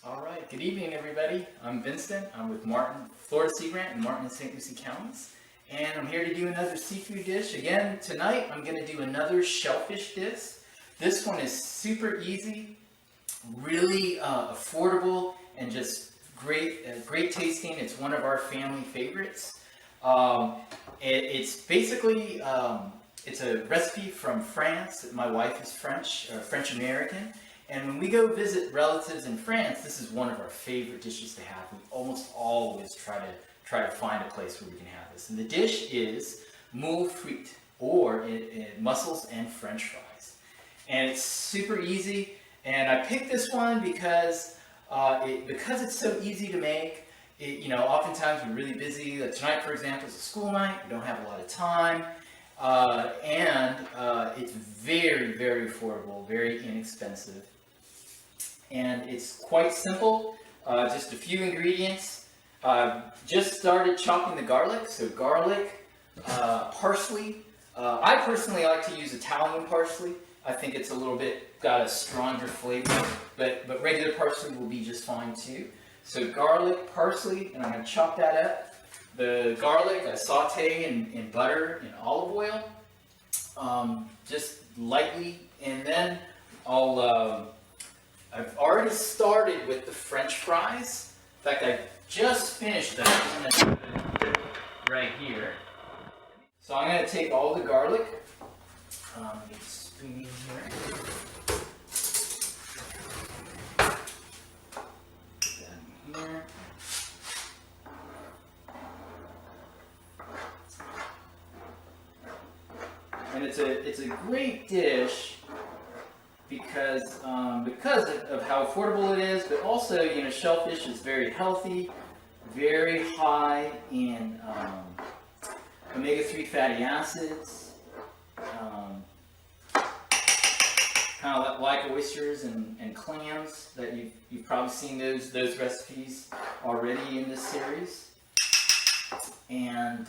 All right, good evening, everybody. I'm Vincent. I'm with Martin, Florida Sea Grant, and Martin in St. Lucie counties. And I'm here to do another seafood dish. Again, tonight I'm going to do another shellfish dish. This one is super easy, really affordable, and just great tasting. It's one of our family favorites. It's basically, it's a recipe from France. My wife is French American. And when we go visit relatives in France, this is one of our favorite dishes to have. We almost always try to find a place where we can have this. And the dish is Moule frites, or mussels and French fries. And it's super easy. And I picked this one because it's so easy to make. Oftentimes we're really busy. Like tonight, for example, is a school night. We don't have a lot of time. It's very, very affordable, very inexpensive. And it's quite simple, just a few ingredients. Just started chopping the garlic, so garlic, parsley. I personally like to use Italian parsley. I think it's a little bit got a stronger flavor, but regular parsley will be just fine too. So garlic, parsley, and I'm going to chop that up. The garlic I saute in butter and olive oil, just lightly, and then I've already started with the French fries. In fact, I just finished them. I'm going to do it right here. So I'm going to take all the garlic, get a spoon in here. Put that in here. And it's a great dish because of how affordable it is, but also, shellfish is very healthy, very high in omega-3 fatty acids, kind of like oysters and clams that you've probably seen those recipes already in this series, and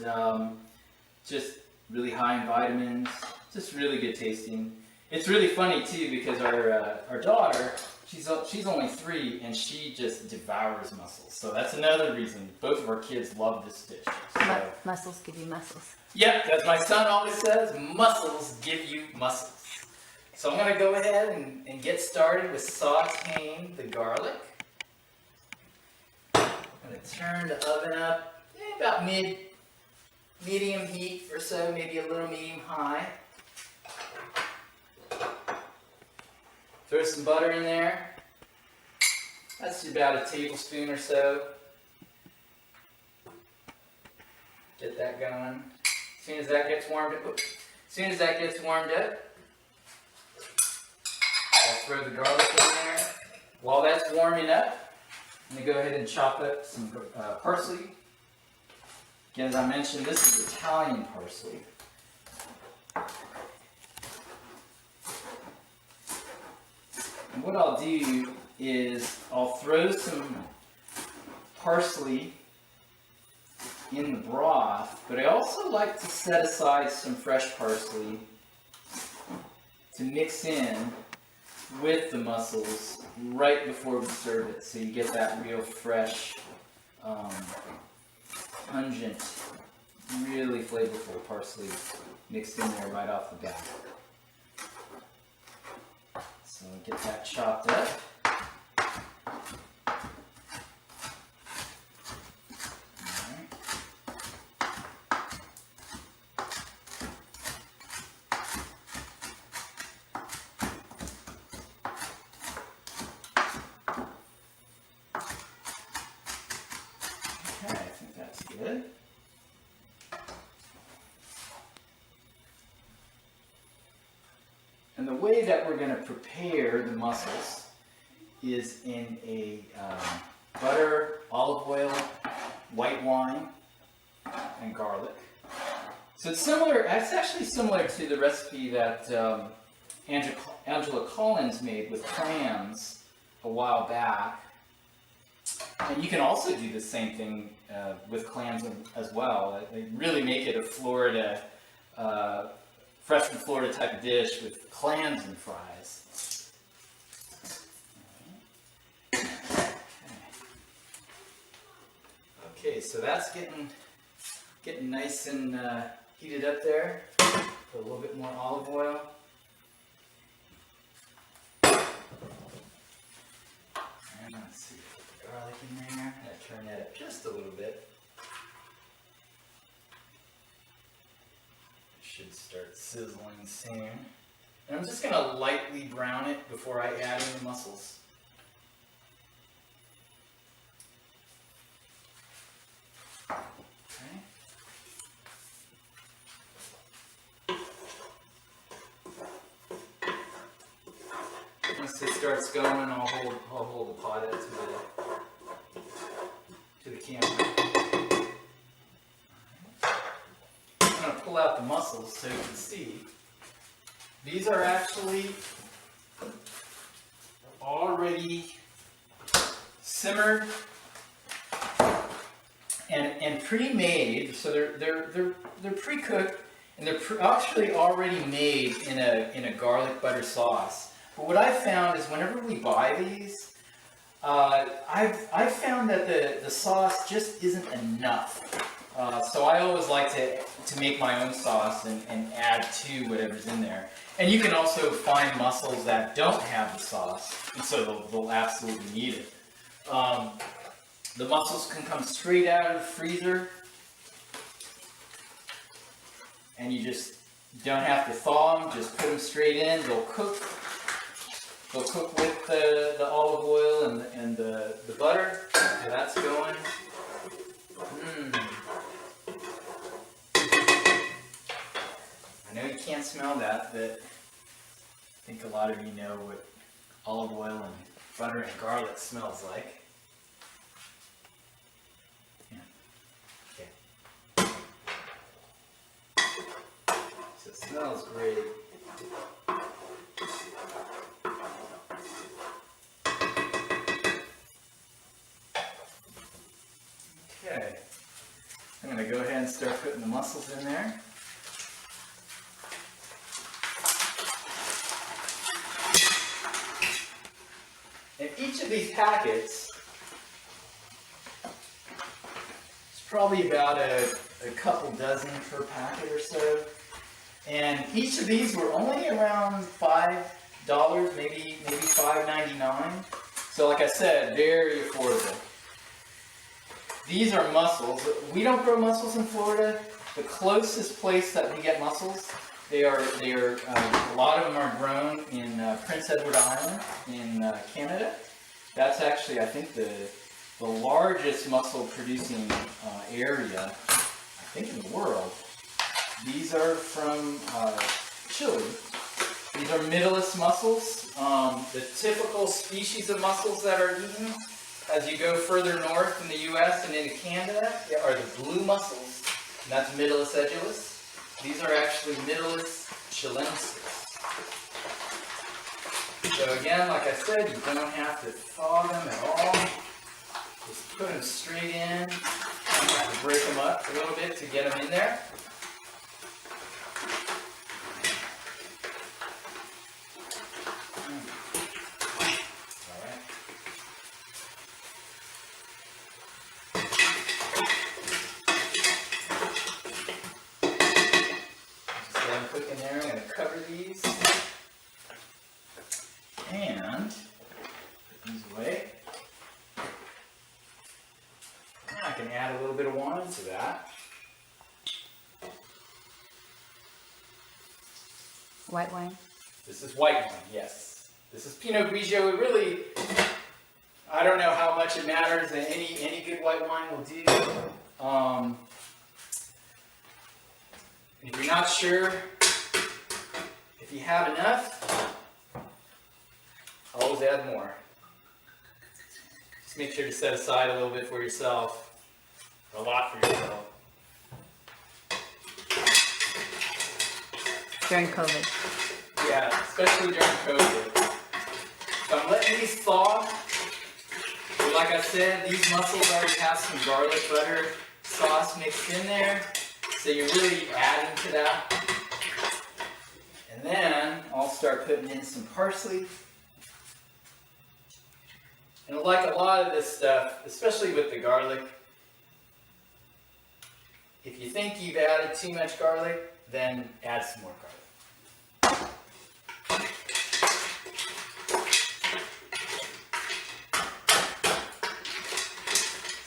just really high in vitamins, just really good tasting. It's really funny too because our daughter, she's only 3 and she just devours mussels. So that's another reason both of our kids love this dish. So, Mussels give you muscles. yeah, as my son always says, mussels give you muscles. So I'm going to go ahead and get started with sauteing the garlic. I'm going to turn the oven up about medium heat or so, maybe a little medium high. Throw some butter in there. That's about a tablespoon or so. Get that going. As soon as that gets warmed up, I'll throw the garlic in there. While that's warming up, I'm going to go ahead and chop up some parsley. Again, as I mentioned, this is Italian parsley. And what I'll do is I'll throw some parsley in the broth, but I also like to set aside some fresh parsley to mix in with the mussels right before we serve it, so you get that real fresh, pungent, really flavorful parsley mixed in there right off the bat. So get that chopped up. Okay, I think that's good. And the way that we're going to prepare the mussels is in a butter, olive oil, white wine, and garlic. So it's similar. It's actually similar to the recipe that Angela Collins made with clams a while back. And you can also do the same thing with clams as well. They really make it a Florida, fresh from Florida type of dish with clams and fries. Okay, so that's getting nice and heated up there. Put a little bit more olive oil. And let's see, put the garlic in there. I'm going to turn that up just a little bit. It should start sizzling soon. And I'm just going to lightly brown it before I add in the mussels. Once it starts going, I'll hold the pot up to the camera. I'm going to pull out the mussels so you can see. These are actually already simmered and pre-made, so they're pre-cooked and they're actually already made in a garlic butter sauce. But what I've found is whenever we buy these, I've found that the sauce just isn't enough. So I always like to make my own sauce and add to whatever's in there. And you can also find mussels that don't have the sauce, and so they'll absolutely need it. The mussels can come straight out of the freezer, and you just don't have to thaw them, just put them straight in, they'll cook. They'll cook with the olive oil and the butter. So that's going. I know you can't smell that, but I think a lot of you know what olive oil and butter and garlic smells like. Yeah. Okay. So it smells great. Okay, I'm going to go ahead and start putting the mussels in there. And each of these packets is probably about a couple dozen per packet or so. And each of these were only around $5, maybe $5.99. So like I said, very affordable. These are mussels. We don't grow mussels in Florida. The closest place that we get mussels, a lot of them are grown in Prince Edward Island in Canada. That's actually, I think, the largest mussel producing area, I think, in the world. These are from Chile. These are middleless mussels. The typical species of mussels that are eaten as you go further north in the U.S. and into Canada are the blue mussels, and that's middleless edulous. These are actually middleless chilensis. So again, like I said, you don't have to thaw them at all. Just put them straight in. You have to break them up a little bit to get them in there. And put these away. Now I can add a little bit of wine to that. White wine? This is white wine, yes. This is Pinot Grigio. It really, I don't know how much it matters. Any good white wine will do. If you're not sure if you have enough, always add more. Just make sure to set aside a little bit for yourself. A lot for yourself. During COVID. Yeah, especially during COVID. So I'm letting these thaw. But like I said, these mussels already have some garlic butter sauce mixed in there. So you're really adding to that. And then I'll start putting in some parsley. And like a lot of this stuff, especially with the garlic, If you think you've added too much garlic, then add some more garlic.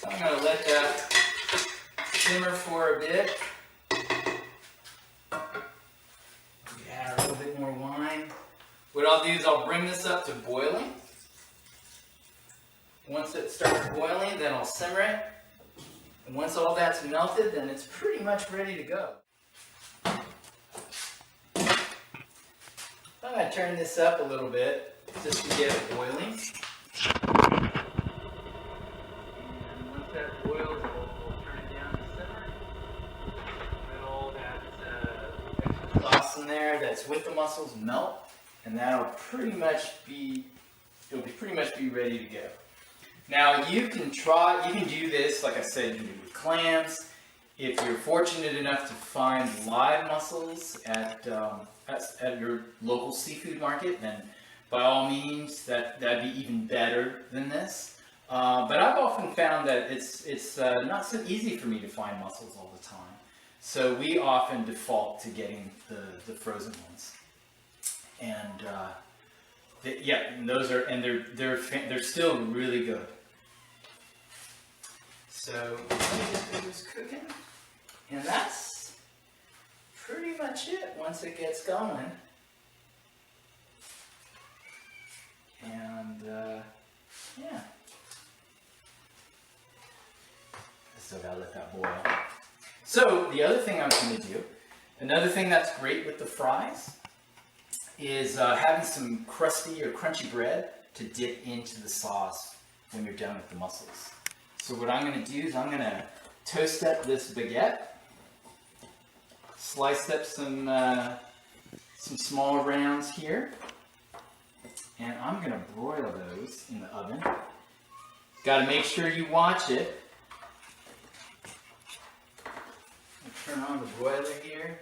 So I'm going to let that simmer for a bit. Add a little bit more wine. What I'll do is I'll bring this up to boiling. Once it starts boiling, then I'll simmer it. And once all that's melted, then it's pretty much ready to go. I'm going to turn this up a little bit just to get it boiling. And once that boils, we'll turn it down to simmer. Let all that extra sauce in there that's with the mussels melt, and that'll pretty much be, it'll pretty much be ready to go. Now you can do this, like I said, you can do it with clams. If you're fortunate enough to find live mussels at your local seafood market, then by all means, that'd be even better than this. But I've often found that it's not so easy for me to find mussels all the time. So we often default to getting the frozen ones. And they're still really good. So let me just get this cooking, and that's pretty much it once it gets going. And yeah, still gotta let that boil. So the other thing I'm going to do, another thing that's great with the fries, is having some crusty or crunchy bread to dip into the sauce when you're done with the mussels. So what I'm going to do is I'm going to toast up this baguette, slice up some small rounds here, and I'm going to broil those in the oven. Got to make sure you watch it. Turn on the broiler here.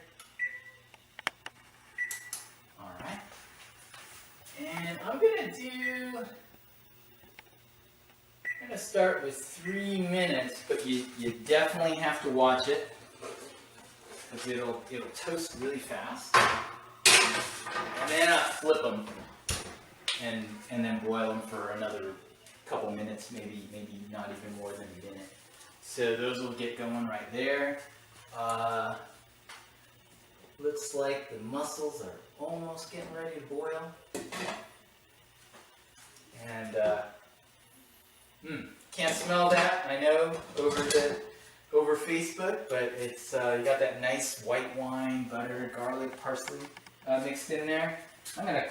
Alright. And I'm going to start with 3 minutes, but you definitely have to watch it, because it'll toast really fast. And then I flip them and then boil them for another couple minutes, maybe not even more than a minute. So those will get going right there. Looks like the mussels are almost getting ready to boil. And can't smell that, I know, over Facebook, but it's you got that nice white wine, butter, garlic, parsley mixed in there. I'm going to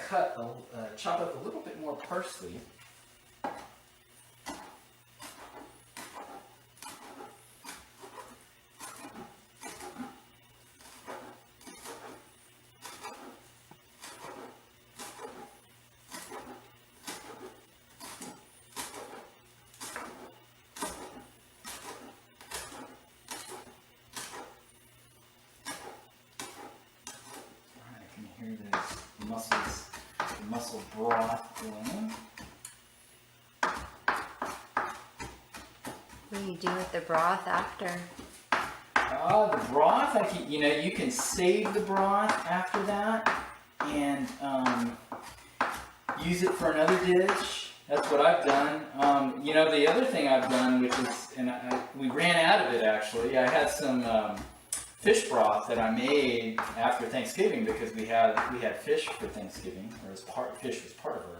chop up a little bit more parsley. Here the mussel broth going. What do you do with the broth after? The broth, you can save the broth after that and use it for another dish. That's what I've done. The other thing I've done, which is, we ran out of it actually. I had some fish broth that I made after Thanksgiving, because we had fish for Thanksgiving, or fish was part of our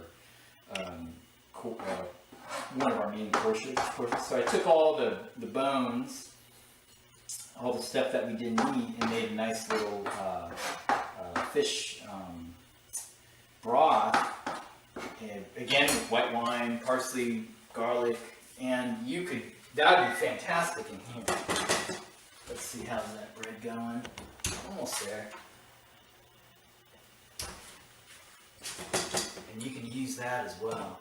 one of our main courses. So I took all the bones, all the stuff that we didn't eat, and made a nice little fish broth. And again, with white wine, parsley, garlic, and that would be fantastic in here. Let's see, how's that bread going? Almost there. And you can use that as well.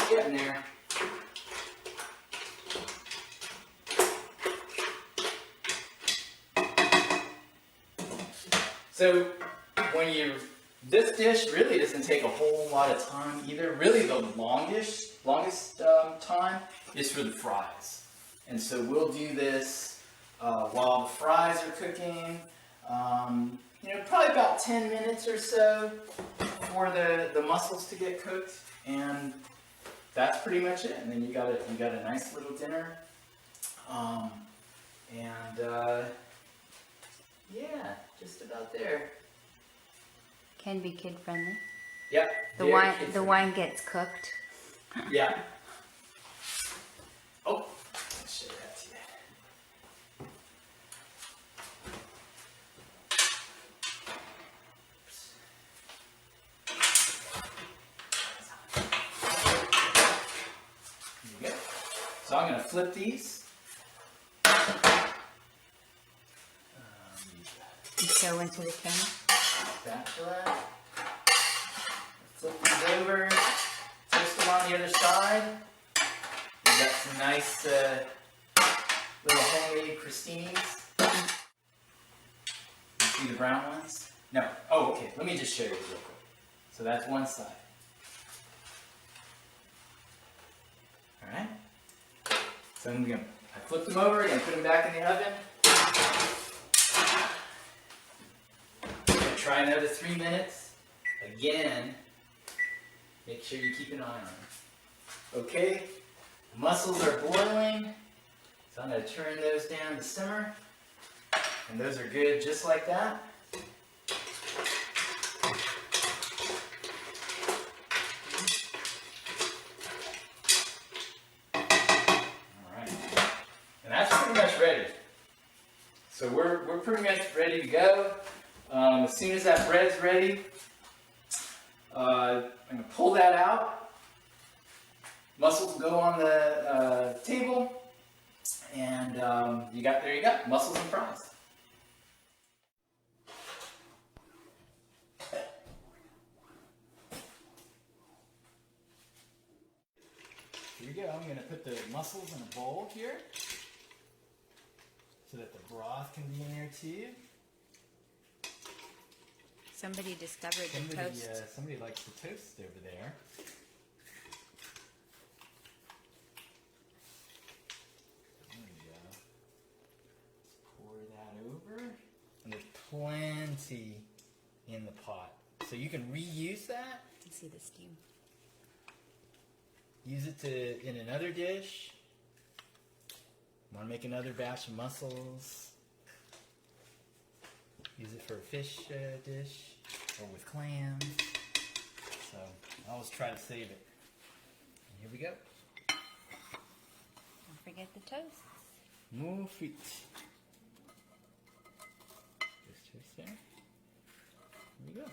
Getting there. So when you're This dish really doesn't take a whole lot of time either. Really the longest time is for the fries. And so we'll do this while the fries are cooking. Probably about 10 minutes or so for the mussels to get cooked, and that's pretty much it. And then you got a nice little dinner. Yeah, just about there. Can be kid friendly. Yep. The wine gets cooked. Yeah. Oh, I'll show that to you. There you go. So I'm going to flip these. You show into the camera. Spatula. Flip these over. Twist them on the other side. We've got some nice little homemade crostinis. You see the brown ones? No. Oh, okay. Let me just show you real quick. So that's one side. All right. So I flip them over and put them back in the oven. Try another 3 minutes. Again, make sure you keep an eye on them. Okay, mussels are boiling, so I'm going to turn those down to simmer. And those are good just like that. Alright, and that's pretty much ready. So we're pretty much ready to go. As soon as that bread's ready, I'm going to pull that out. Mussels go on the table, and there you go, mussels and fries. Here we go. I'm going to put the mussels in a bowl here, so that the broth can be in there too. Somebody discovered the toast. Somebody likes the toast over there. There we go. Pour that over. And there's plenty in the pot. So you can reuse that. You see the steam. Use it in another dish. Want to make another batch of mussels. Use it for a fish dish or with clams. So I always try to save it. And here we go. Don't forget the toast. Moule frites. Just toast there. Here we go.